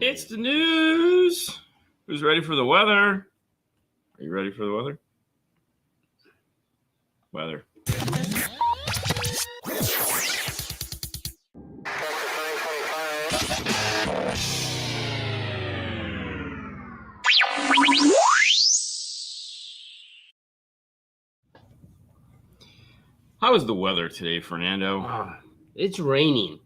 It's the news. Who's ready for the weather? Are you ready for the weather? Weather. How is the weather today, Fernando? It's raining.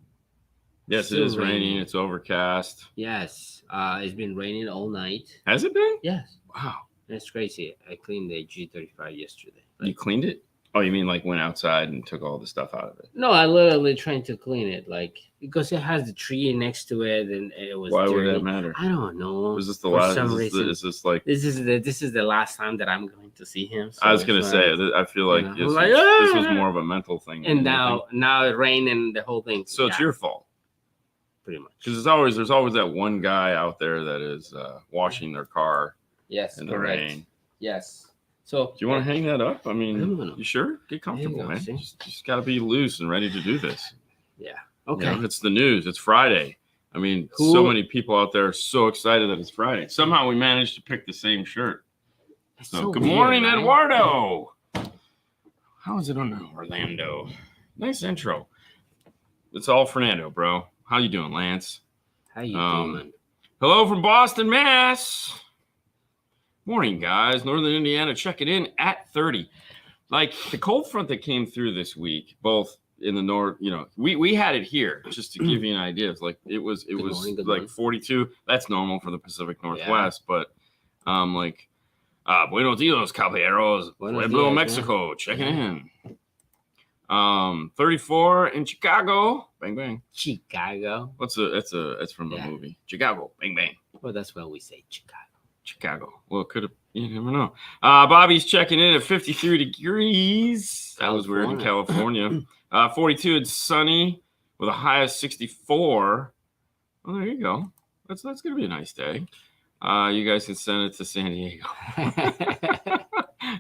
Yes, Still it is raining. It's overcast. Yes, it's been raining all night. Has it been? Yes. Wow. That's crazy. I cleaned the G35 yesterday. You cleaned it? Oh, you mean like went outside and took all the stuff out of it? No, I literally trying to clean it, because it has the tree next to it, and it was. Why dirty. would that matter? I don't know. Was this the last? For some reason, is this like? This is the last time that I'm going to see him. So I was gonna say. I feel like, this was more of a mental thing. And now it rained and the whole thing. So it's your fault. Pretty much. Because there's always that one guy out there that is washing their car. Yes. In the rain. Yes. So do you want to hang that up? I mean, you sure? Get comfortable, man. Just got to be loose and ready to do this. Yeah. Okay. It's the news. It's Friday. I mean, so many people out there are so excited that it's Friday. Somehow we managed to pick the same shirt. So good morning, right? Eduardo. How is it on Orlando? Nice intro. It's all Fernando, bro. How you doing, Lance? How you doing? Hello from Boston, Mass. Morning, guys. Northern Indiana checking in at 30. Like the cold front that came through this week, both in the north, we had it here just to give you an idea. It's like it was like 42. That's normal for the Pacific Northwest, but buenos dias, caballeros. Pueblo, Mexico, checking in. 34 in Chicago. Bang bang. Chicago. That's from the movie. Chicago. Bang bang. Well, that's what we say, Chicago. Well, it could have. You never know. Bobby's checking in at 53 degrees. That was weird in California. 42. It's sunny with a high of 64. Well, there you go. That's gonna be a nice day. You guys can send it to San Diego.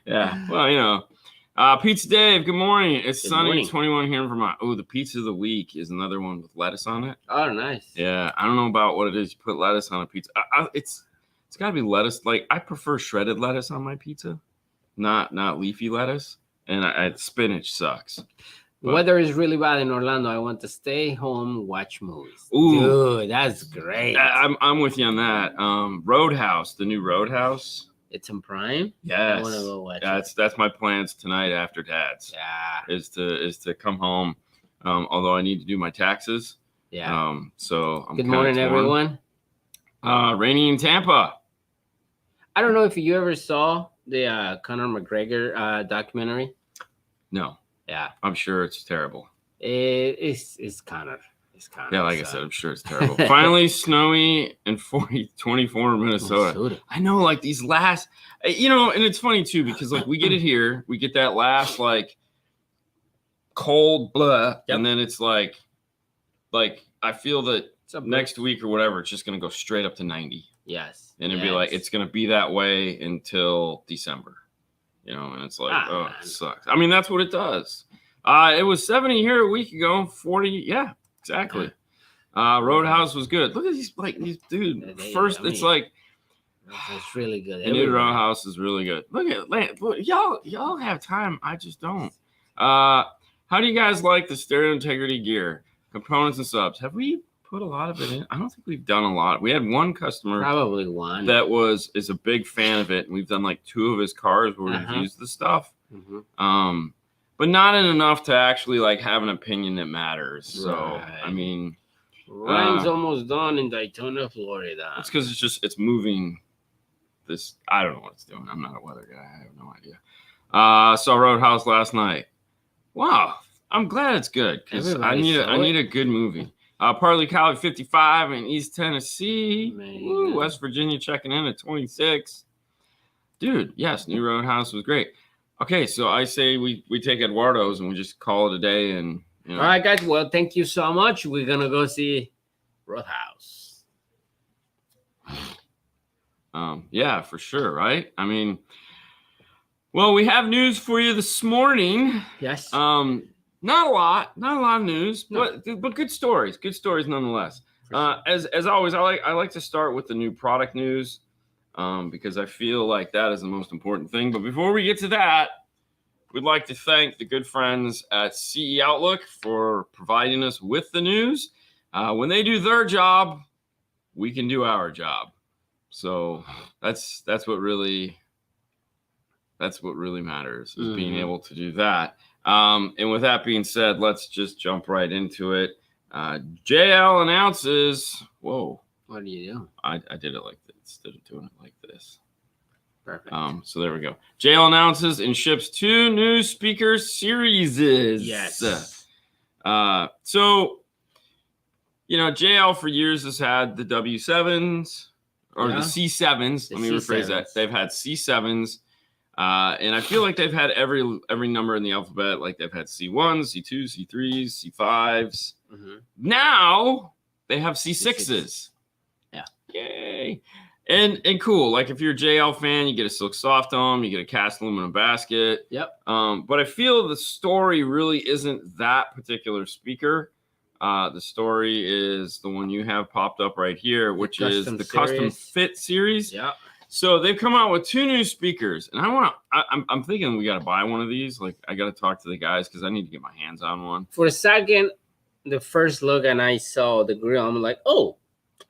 Yeah. Well, Pizza Dave. Good morning. It's sunny. 21 here in Vermont. Oh, the pizza of the week is another one with lettuce on it. Oh, nice. Yeah. I don't know about what it is. You put lettuce on a pizza. It's got to be lettuce. Like I prefer shredded lettuce on my pizza, not leafy lettuce. And spinach sucks. The weather is really bad in Orlando. I want to stay home, watch movies. Ooh, dude, that's great. I'm with you on that. Roadhouse, the new Roadhouse. It's in Prime. Yes. I want to go watch it. That's my plans tonight after Dad's. Yeah. Is to come home. Although I need to do my taxes. Yeah. So I'm good morning, torn. Everyone. Rainy in Tampa. I don't know if you ever saw the Conor McGregor documentary. No. Yeah. I'm sure it's terrible. It's kind of. Yeah, like I said, I'm sure it's terrible. Finally, snowy and 24 in Minnesota. I know, like these last, and it's funny too because like we get it here, we get that last like cold blah, and then it's like I feel that next week or whatever, it's just gonna go straight up to 90. Yes. And it'd be like, it's going to be that way until December, and it's like, it sucks. I mean, that's what it does. It was 70 here a week ago, 40. Yeah, exactly. Roadhouse was good. Look at these dude. It's like, it's really good. The new Roadhouse is really good. Look at y'all have time. I just don't. How do you guys like the stereo integrity gear, components and subs? Have we put a lot of it in? I don't think we've done a lot. We had one customer, probably one, that is a big fan of it, and we've done like 2 of his cars where we've used the stuff, but not enough to actually like have an opinion that matters. So I mean, Ryan's almost done in Daytona, Florida. It's because it's moving. This I don't know what it's doing. I'm not a weather guy. I have no idea. Saw Roadhouse last night. Wow, I'm glad it's good because I need a good movie. Partly College 55 in East Tennessee. Woo, West Virginia checking in at 26. Dude, yes, new Roadhouse was great. Okay, so I say we take Eduardo's and we just call it a day. And all right, guys. Well, thank you so much. We're gonna go see Roadhouse. Yeah, for sure, right? I mean, well, we have news for you this morning. Yes. Not a lot of news, but good stories. Good stories nonetheless. Sure. As always, I like to start with the new product news because I feel like that is the most important thing. But before we get to that, we'd like to thank the good friends at CE Outlook for providing us with the news. When they do their job, we can do our job. So that's what really matters, is being able to do that. And with that being said, let's just jump right into it. JL announces. Whoa! What do you do? I did it like this instead of doing it like this. Perfect. So there we go. JL announces and ships 2 new speaker series. Yes. So JL for years has had the W7s or the C7s. Let me rephrase that. They've had C7s. And I feel like they've had every number in the alphabet. Like they've had C1s, C2s, C3s, C5s. Now they have C6s. Yeah. Yay. And cool. Like if you're a JL fan, you get a silk soft dome, you get a cast aluminum basket. Yep. But I feel the story really isn't that particular speaker. The story is the one you have popped up right here, which is the Custom Fit series. Yeah. So they've come out with 2 new speakers, and I'm thinking we got to buy one of these. Like I got to talk to the guys because I need to get my hands on one. For a second, the first look and I saw the grill, I'm like, oh,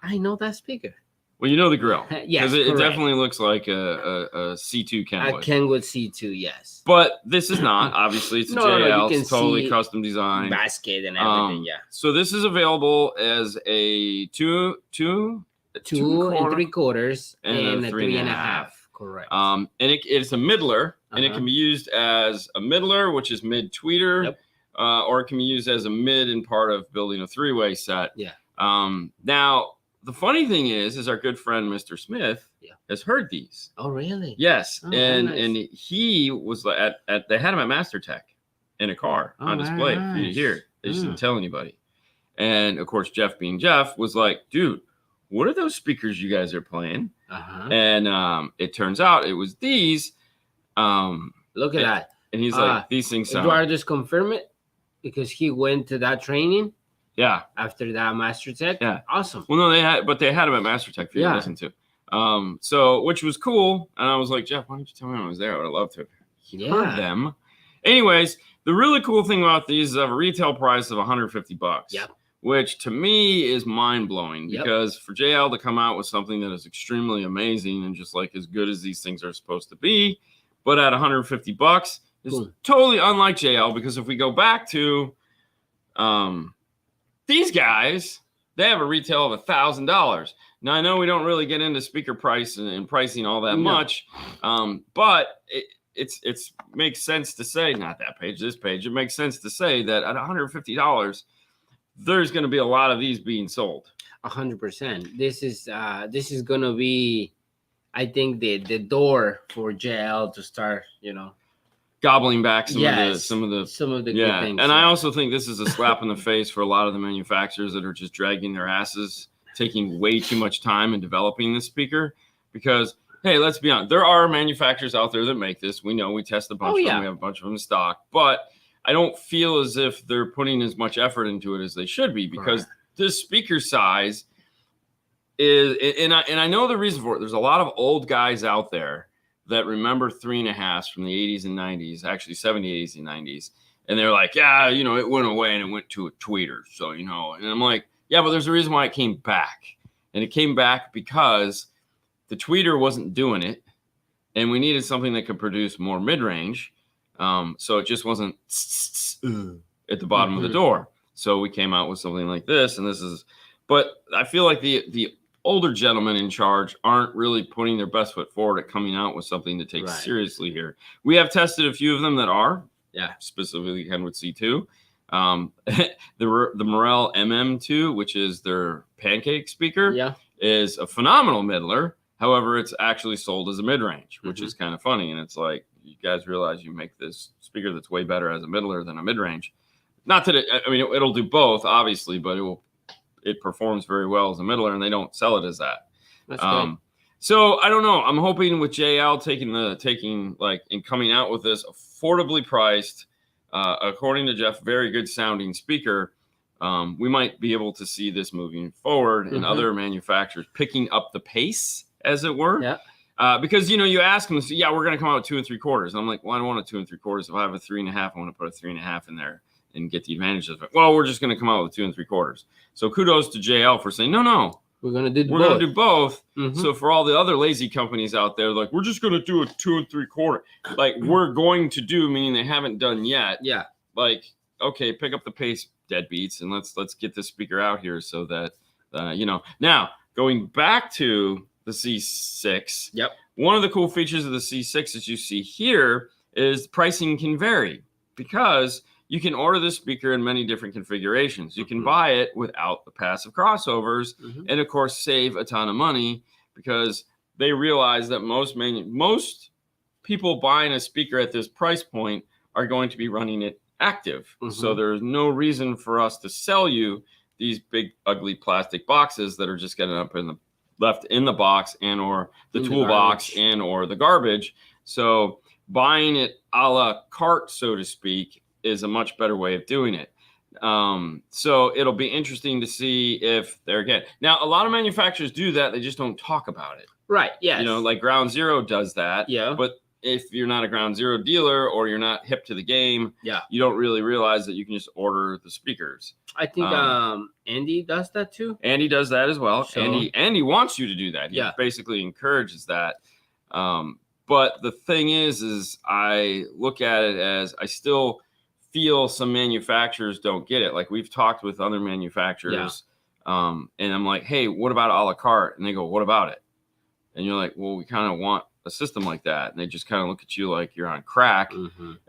I know that speaker. Well, you know the grill. Yes, because it definitely looks like a C2 Kenwood. A Kenwood C2, yes. But this is not. Obviously, it's a JL. It's totally custom design. Basket and everything, yeah. So this is available as a 2 and 3/4 and a 3.5. Correct. And it's a middler, and it can be used as a middler, which is mid tweeter, Yep. Or it can be used as a mid in part of building a 3-way set. Yeah. Now the funny thing is our good friend Mr. Smith has heard these. Oh, really? Yes, oh, and nice. and he was at they had him at Master Tech in a car on display for you to hear. They just didn't tell anybody. And of course, Jeff being Jeff was like, dude, what are those speakers you guys are playing? And it turns out it was these. Look at that. And he's like, these things sound. Eduardo just confirm it because he went to that training. Yeah. After that Master Tech. Yeah. Awesome. Well, no, they had him at Master Tech for you to listen to. So which was cool. And I was like, Jeff, why don't you tell me when I was there? I would have loved to have heard them. Anyways, the really cool thing about these is they have a retail price of $150. Yep. Which to me is mind-blowing because for JL to come out with something that is extremely amazing and just like as good as these things are supposed to be, but at $150 is totally unlike JL, because if we go back to these guys, they have a retail of $1,000. Now I know we don't really get into speaker price and pricing all that much, but it makes sense to say, not that page, this page, it makes sense to say that at $150 there's going to be a lot of these being sold. 100%. This is going to be, I think, the door for JL to start, gobbling back some of the good things. And I also think this is a slap in the face for a lot of the manufacturers that are just dragging their asses, taking way too much time in developing this speaker. Because hey, let's be honest, there are manufacturers out there that make this. We know, we test a bunch of them. We have a bunch of them in stock, but I don't feel as if they're putting as much effort into it as they should be, because this speaker size is, and I know the reason for it. There's a lot of old guys out there that remember 3.5s from the 80s and 90s, actually 70s, 80s, and 90s. And they're like, yeah, it went away and it went to a tweeter. So, and I'm like, yeah, but there's a reason why it came back. And it came back because the tweeter wasn't doing it. And we needed something that could produce more mid-range. So it just wasn't at the bottom of the door. So we came out with something like this, but I feel like the older gentlemen in charge aren't really putting their best foot forward at coming out with something to take seriously here. We have tested a few of them that are, specifically Kenwood C2. The Morel MM2, which is their pancake speaker, is a phenomenal middler. However, it's actually sold as a mid-range, which is kind of funny. And it's like, you guys realize you make this speaker that's way better as a middler than a mid-range. Not that it'll do both, obviously, but it performs very well as a middler, and they don't sell it as that. That's good. So I don't know. I'm hoping with JL and coming out with this affordably priced, according to Jeff, very good sounding speaker, we might be able to see this moving forward and other manufacturers picking up the pace, as it were. Yeah. Because, you ask them, yeah, we're going to come out with 2 3/4. And I'm like, well, I don't want a 2 3/4. If I have a 3.5, I want to put a 3.5 in there and get the advantages of it. Well, we're just going to come out with 2 3/4. So kudos to JL for saying, no. We're going to do both. So for all the other lazy companies out there, like, we're just going to do a 2 3/4. Like, we're going to do, meaning they haven't done yet. Yeah. Like, okay, pick up the pace, deadbeats, and let's get this speaker out here so that, Now, going back to the C6. Yep. One of the cool features of the C6, as you see here, is pricing can vary because you can order this speaker in many different configurations. You can buy it without the passive crossovers and, of course, save a ton of money because they realize that most people buying a speaker at this price point are going to be running it active. So there's no reason for us to sell you these big, ugly plastic boxes that are just getting left in the box and or the toolbox and or the garbage. So buying it a la carte, so to speak, is a much better way of doing it. So it'll be interesting to see if they're again. Now, a lot of manufacturers do that. They just don't talk about it. Right. Yes. Like Ground Zero does that. Yeah. But if you're not a Ground Zero dealer or you're not hip to the game, you don't really realize that you can just order the speakers. I think Andy does that too. Andy does that as well. So, Andy wants you to do that. He basically encourages that. But the thing is I look at it as I still feel some manufacturers don't get it. Like we've talked with other manufacturers, and I'm like, hey, what about a la carte? And they go, what about it? And you're like, well, we kind of want a system like that. And they just kind of look at you like you're on crack.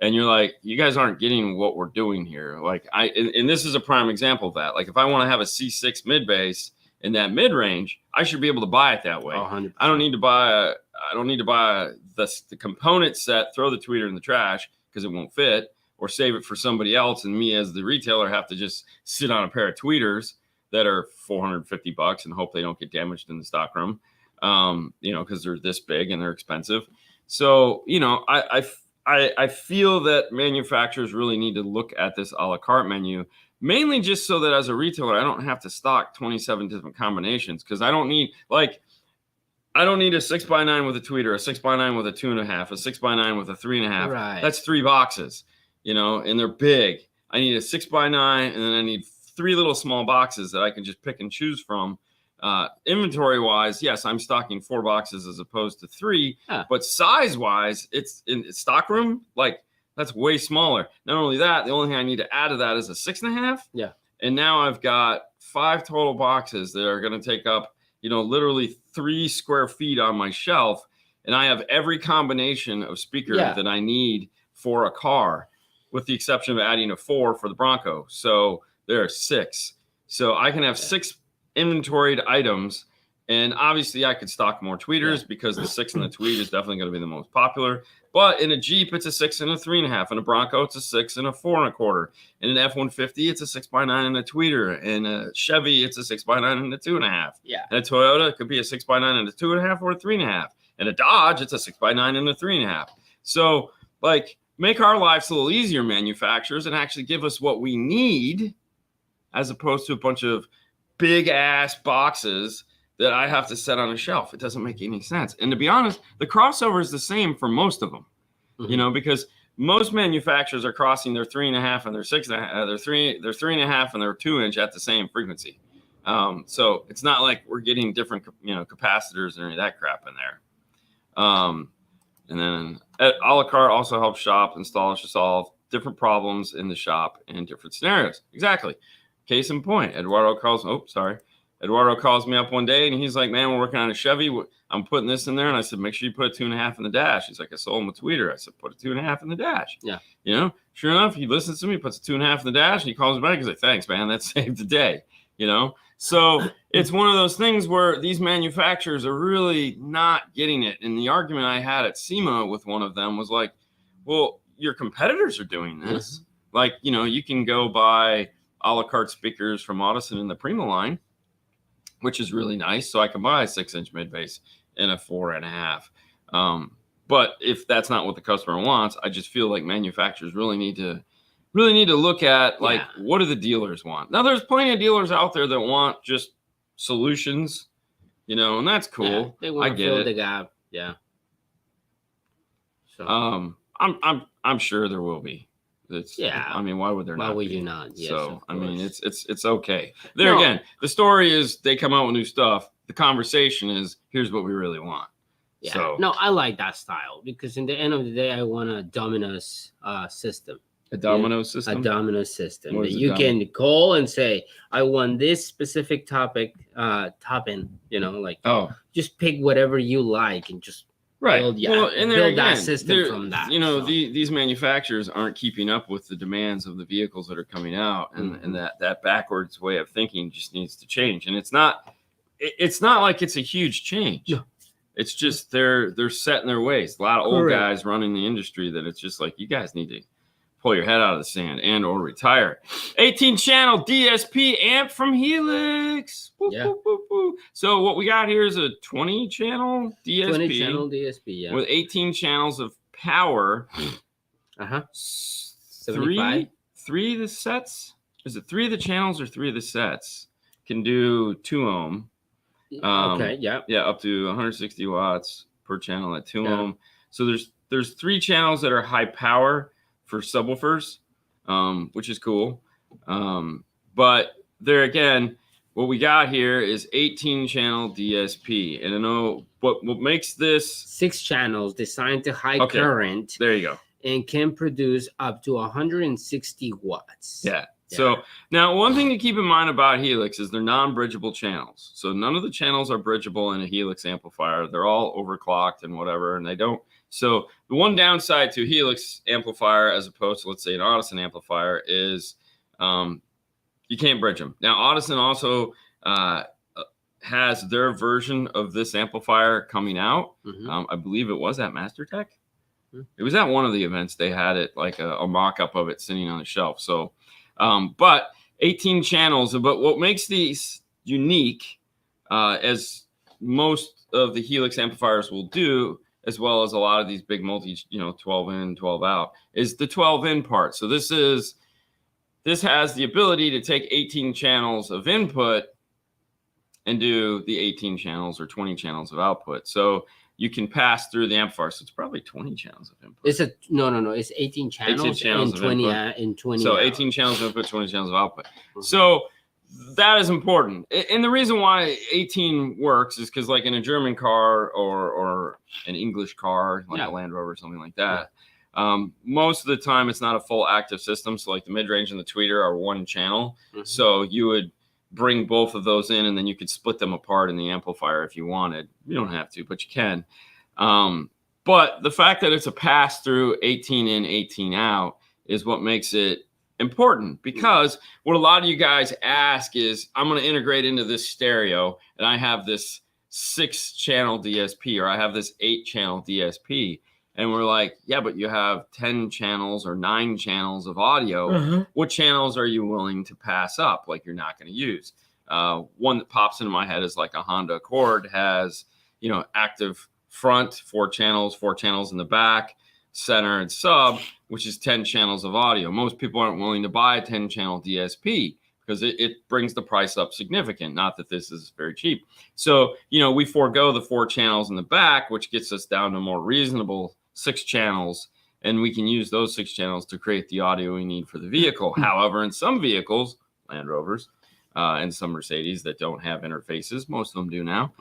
And you're like, you guys aren't getting what we're doing here. Like and this is a prime example of that. Like if I want to have a C6 mid bass in that mid range, I should be able to buy it that way. 100%. I don't need to buy the component set, throw the tweeter in the trash because it won't fit, or save it for somebody else. And me as the retailer have to just sit on a pair of tweeters that are $450 and hope they don't get damaged in the stockroom. Because they're this big and they're expensive. So, I feel that manufacturers really need to look at this a la carte menu, mainly just so that as a retailer, I don't have to stock 27 different combinations because I don't need a 6x9 with a tweeter, a 6x9 with a 2.5, a 6x9 with a 3.5. Right. That's 3 boxes, and they're big. I need a 6x9 and then I need 3 little small boxes that I can just pick and choose from. Inventory wise, yes, I'm stocking 4 boxes as opposed to 3, but size wise, it's in stockroom, like that's way smaller. Not only that, the only thing I need to add to that is a 6.5. Yeah. And now I've got 5 total boxes that are going to take up, literally 3 square feet on my shelf. And I have every combination of speaker that I need for a car, with the exception of adding a 4 for the Bronco. So there are 6. So I can have 6 inventoried items, and obviously I could stock more tweeters because the 6 and the tweet is definitely going to be the most popular. But in a Jeep, it's a 6 and a 3.5. In a Bronco, it's a 6 and a 4.25. In an F-150, it's a 6x9 and a tweeter. In a Chevy, it's a 6x9 and a 2.5. Yeah. In a Toyota, it could be a 6x9 and a 2.5 or a 3.5. In a Dodge, it's a 6x9 and a 3.5. So, make our lives a little easier, manufacturers, and actually give us what we need, as opposed to a bunch of big ass boxes that I have to set on a shelf. It doesn't make any sense. And to be honest, the crossover is the same for most of them, because most manufacturers are crossing their 3.5 and their 6.5, their 3.5 and their 2-inch at the same frequency. So it's not like we're getting different, capacitors and any of that crap in there. And then a la carte also helps shop installers to solve different problems in the shop in different scenarios. Exactly. Case in point, Eduardo calls me up one day and he's like, man, we're working on a Chevy. I'm putting this in there. And I said, make sure you put a 2.5 in the dash. He's like, I sold him a tweeter. I said, put a 2.5 in the dash. Yeah. Sure enough, he listens to me, puts a 2.5 in the dash, and he calls me back. He's like, thanks, man. That saved the day. So it's one of those things where these manufacturers are really not getting it. And the argument I had at SEMA with one of them was like, well, your competitors are doing this. You can go buy a la carte speakers from Audison in the Prima line, which is really nice. So I can buy a 6-inch mid bass and a 4.5. But if that's not what the customer wants, I just feel like manufacturers really need to really need to look at like what do the dealers want. Now there's plenty of dealers out there that want just solutions, you know, and that's cool. Yeah, they want to fill the gap. Yeah. So I'm sure there will be. I mean, why would there not? Why would you not? Yes, so I mean, it's okay. There again, the story is they come out with new stuff. The conversation is here's what we really want. Yeah. So, no, I like that style because in the end of the day, I want a Domino's system. A Domino's system? A Domino's system that you can call and say, I want this specific topping, you know, like just pick whatever you like and just build, build that system from that. You know, these manufacturers aren't keeping up with the demands of the vehicles that are coming out, and that backwards way of thinking just needs to change. And it's not like it's a huge change. No. It's just they're set in their ways. A lot of old guys running the industry that it's just like, you guys need to pull your head out of the sand and or retire. 18-channel DSP amp from Helix. Woo, woo, woo, woo. So what we got here is a 20-channel DSP. 20-channel DSP, yeah. With 18 channels of power. 75? Three of the sets? Is it 3 of the channels or 3 of the sets? Can do 2 ohm. Yeah, up to 160 watts per channel at 2 ohm. So there's 3 channels that are high power for subwoofers, which is cool. But there again, what we got here is 18-channel DSP, and I know what makes this 6 channels designed to high current. There you go, and can produce up to 160 watts. Yeah. So now one thing to keep in mind about Helix is they're non-bridgeable channels. So none of the channels are bridgeable in a Helix amplifier. They're all overclocked and whatever, and they don't. So the one downside to Helix amplifier as opposed to, let's say, an Audison amplifier is you can't bridge them. Now Audison also has their version of this amplifier coming out. I believe it was at MasterTech. It was at one of the events. They had it like a mock-up of it sitting on the shelf. So but 18 channels. But what makes these unique, as most of the Helix amplifiers will do, as well as a lot of these big multi, 12 in, 12 out, is the 12 in part. So this has the ability to take 18 channels of input and do the 18 channels or 20 channels of output. So you can pass through the amplifier. So it's probably 20 channels of input. It's it's 18 channels, 18 channels and 20 and 20. So 18 channels of input, 20 channels of output. So that is important. And the reason why 18 works is because, like in a German car or an English car, like a Land Rover or something like that, most of the time it's not a full active system. So like the mid-range and the tweeter are one channel. So you would bring both of those in, and then you could split them apart in the amplifier if you wanted. You don't have to, but you can. But the fact that it's a pass-through 18 in, 18 out is what makes it important, because what a lot of you guys ask is, I'm going to integrate into this stereo, and I have this 6-channel DSP, or I have this 8-channel DSP. And we're like, yeah, but you have 10 channels or 9 channels of audio. What channels are you willing to pass up? Like you're not going to use. One that pops into my head is like a Honda Accord has, active front, 4 channels in the back, center and sub, which is 10 channels of audio. Most people aren't willing to buy a 10-channel DSP because it brings the price up significant. Not that this is very cheap. So, we forego the 4 channels in the back, which gets us down to more reasonable 6 channels, and we can use those 6 channels to create the audio we need for the vehicle. However, in some vehicles, Land Rovers, and some Mercedes that don't have interfaces, most of them do now.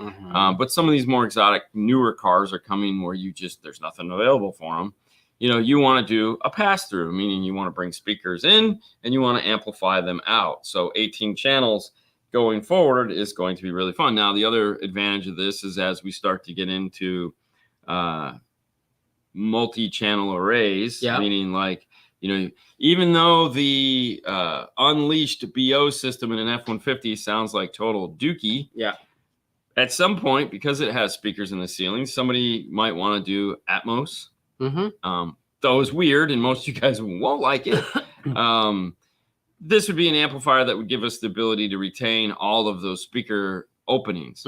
But some of these more exotic, newer cars are coming where there's nothing available for them. You want to do a pass-through, meaning you want to bring speakers in and you want to amplify them out. So 18 channels going forward is going to be really fun. Now, the other advantage of this is as we start to get into multi-channel arrays, meaning like, even though the unleashed BO system in an F-150 sounds like total dookie, at some point, because it has speakers in the ceiling, somebody might want to do Atmos. Though it's weird and most of you guys won't like it. This would be an amplifier that would give us the ability to retain all of those speaker openings.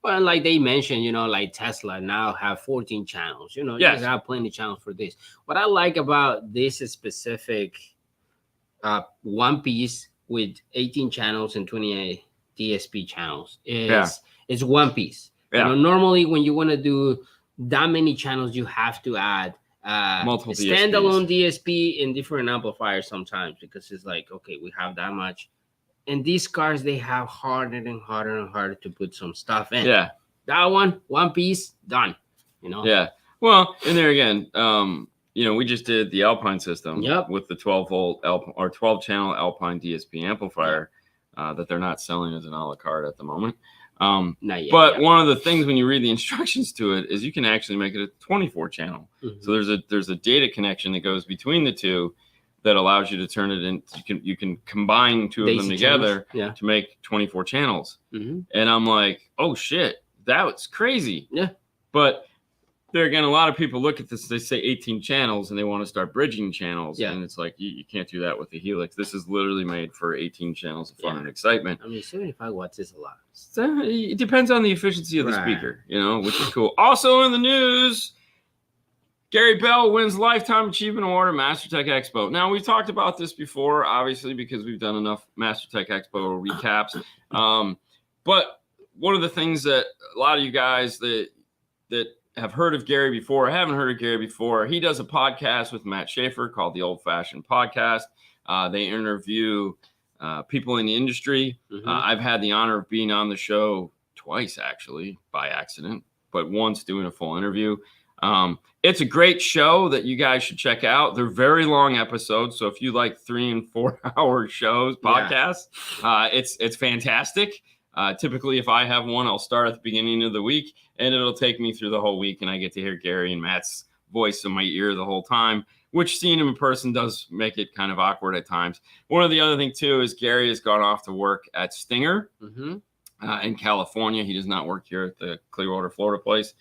Well, like they mentioned, like Tesla now have 14 channels. You guys have plenty of channels for this. What I like about this specific one piece with 18 channels and 28 DSP channels is it's one piece. Normally when you want to do that many channels, you have to add multiple standalone DSP in different amplifiers sometimes, because it's like, okay, we have that much. And these cars, they have harder and harder and harder to put some stuff in. Yeah. That one piece, done. Yeah. Well, and there again, we just did the Alpine system with the 12-volt or 12-channel Alpine DSP amplifier that they're not selling as an a la carte at the moment. Not yet, but one of the things when you read the instructions to it is you can actually make it a 24-channel. Mm-hmm. So there's a data connection that goes between the two that allows you to turn it in. You can combine two of them together to make 24 channels. Mm-hmm. And I'm like, oh shit, that's crazy. Yeah. But there again, a lot of people look at this, they say 18 channels and they want to start bridging channels. Yeah. And it's like, you can't do that with the Helix. This is literally made for 18 channels of fun and excitement. I mean, 75 watts is a lot. So it depends on the efficiency of the speaker, which is cool. Also in the news, Gary Bell wins Lifetime Achievement Award at MasterTech Expo. Now, we've talked about this before, obviously, because we've done enough MasterTech Expo recaps. But one of the things that a lot of you guys that have heard of Gary before, haven't heard of Gary before, he does a podcast with Matt Schaefer called The Old Fashioned Podcast. They interview people in the industry. Mm-hmm. I've had the honor of being on the show twice, actually, by accident, but once doing a full interview. It's a great show that you guys should check out. They're very long episodes, so if you like 3 and 4 hour shows, podcasts, it's fantastic. Typically, if I have one, I'll start at the beginning of the week, and it'll take me through the whole week, and I get to hear Gary and Matt's voice in my ear the whole time, which seeing him in person does make it kind of awkward at times. One of the other thing, too, is Gary has gone off to work at Stinger in California. He does not work here at the Clearwater, Florida place.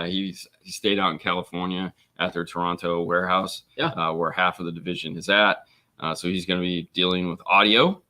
He stayed out in California at their Toronto warehouse, where half of the division is at. So he's going to be dealing with audio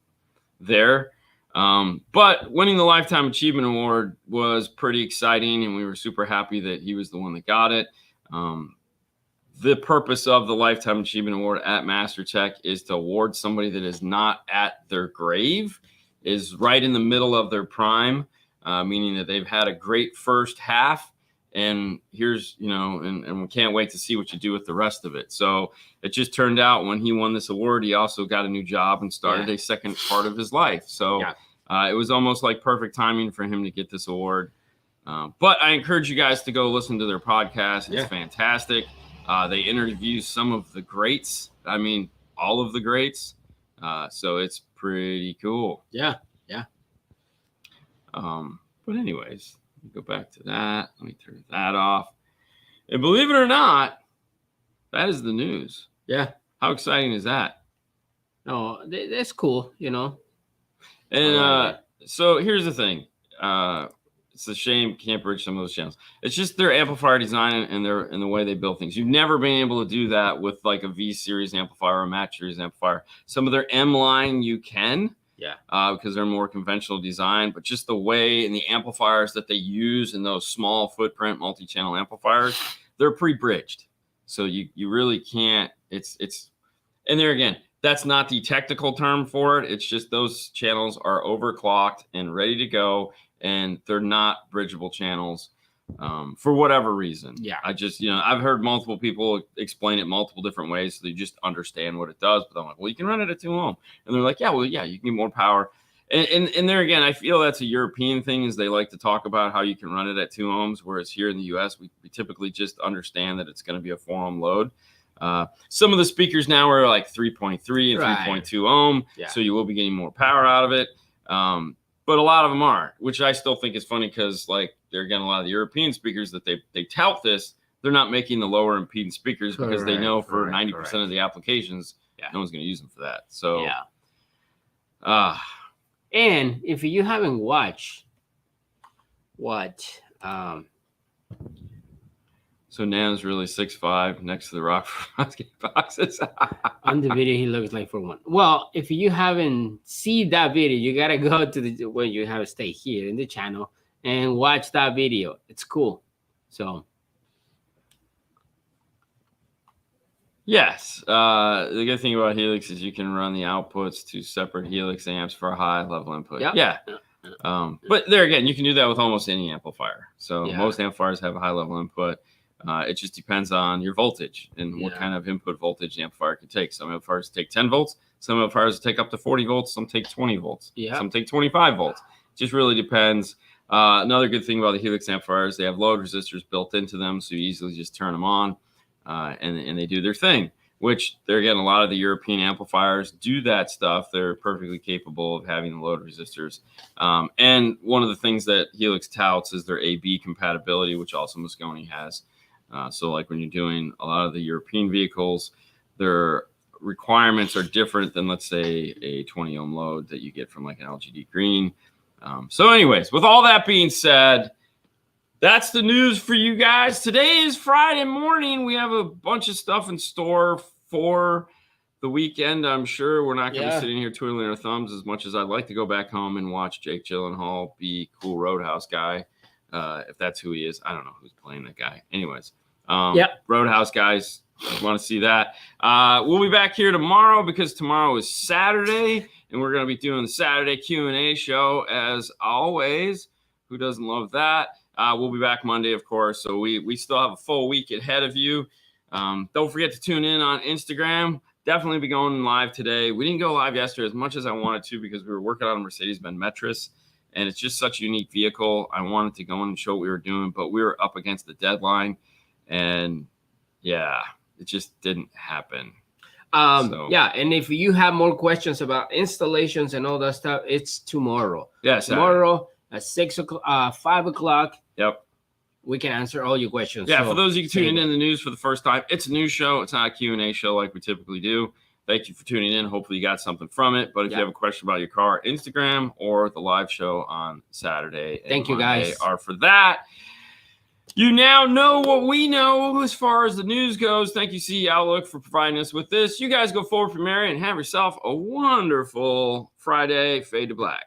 there. But winning the Lifetime Achievement Award was pretty exciting, and we were super happy that he was the one that got it. The purpose of the Lifetime Achievement Award at MasterTech is to award somebody that is not at their grave, is right in the middle of their prime, meaning that they've had a great first half. And here's, and we can't wait to see what you do with the rest of it. So it just turned out when he won this award, he also got a new job and started a second part of his life. So it was almost like perfect timing for him to get this award. But I encourage you guys to go listen to their podcast. It's fantastic. They interview some of the greats. I mean, all of the greats. So it's pretty cool. Yeah. But anyways, go back to that. Let me turn that off. And believe it or not, that is the news. Yeah. How exciting is that? No, that's cool, And so here's the thing. It's a shame can't bridge some of those channels. It's just their amplifier design and the way they build things. You've never been able to do that with like a V series amplifier or a Max series amplifier. Some of their M line you can. Yeah. Because they're more conventional design, but just the way and the amplifiers that they use in those small footprint multi-channel amplifiers, they're pre-bridged. So you really can't, and there again, that's not the technical term for it. It's just those channels are overclocked and ready to go, and they're not bridgeable channels for whatever reason. Yeah. I just, I've heard multiple people explain it multiple different ways so they just understand what it does. But I'm like, well, you can run it at 2 ohm. And they're like, yeah, you can get more power. And there again, I feel that's a European thing, is they like to talk about how you can run it at 2 ohms, whereas here in the US, we typically just understand that it's going to be a 4 ohm load. Some of the speakers now are like 3.3 and 3.2 ohm. Yeah. So you will be getting more power out of it. But a lot of them aren't, which I still think is funny because, like, they're getting a lot of the European speakers that they tout this. They're not making the lower impedance speakers because they know for 90% of the applications, no one's going to use them for that. So, and if you haven't watched so Nan's really 6'5" next to the rock boxes. On the video, he looks like 4'1". Well, if you haven't seen that video, you gotta go to when you have to stay here in the channel and watch that video. It's cool. So. Yes. The good thing about Helix is you can run the outputs to separate Helix amps for a high level input. Yep. Yeah. But there again, you can do that with almost any amplifier. So most amplifiers have a high level input. It just depends on your voltage and what kind of input voltage the amplifier can take. Some amplifiers take 10 volts. Some amplifiers take up to 40 volts. Some take 20 volts. Some take 25 volts. It just really depends. Another good thing about the Helix amplifiers, they have load resistors built into them, so you easily just turn them on. And they do their thing, which they're getting a lot of the European amplifiers do that stuff. They're perfectly capable of having the load resistors. And one of the things that Helix touts is their AB compatibility, which also Mosconi has. So like when you're doing a lot of the European vehicles, their requirements are different than, let's say, a 20 ohm load that you get from like an LGD Green. So anyways, with all that being said, that's the news for you guys. Today is Friday morning. We have a bunch of stuff in store for the weekend. I'm sure we're not going to be sitting here twiddling our thumbs as much as I'd like to go back home and watch Jake Gyllenhaal be cool Roadhouse guy. If that's who he is. I don't know who's playing that guy. Anyways, Roadhouse guys, want to see that. We'll be back here tomorrow because tomorrow is Saturday, and we're going to be doing the Saturday Q&A show as always. Who doesn't love that? We'll be back Monday, of course. So we still have a full week ahead of you. Don't forget to tune in on Instagram. Definitely be going live today. We didn't go live yesterday as much as I wanted to because we were working on a Mercedes-Benz Metris, and it's just such a unique vehicle. I wanted to go in and show what we were doing, but we were up against the deadline, and it just didn't happen. And if you have more questions about installations and all that stuff, it's tomorrow. Yes, tomorrow at 6 o'clock, 5 o'clock. Yep. We can answer all your questions. Yeah, so for those of you tuning in the news for the first time, it's a news show. It's not a Q&A show like we typically do. Thank you for tuning in. Hopefully you got something from it. But if you have a question about your car, Instagram or the live show on Saturday. Thank you, guys. Are for that. You now know what we know as far as the news goes. Thank you, CE Outlook, for providing us with this. You guys go forward from Mary and have yourself a wonderful Friday. Fade to black.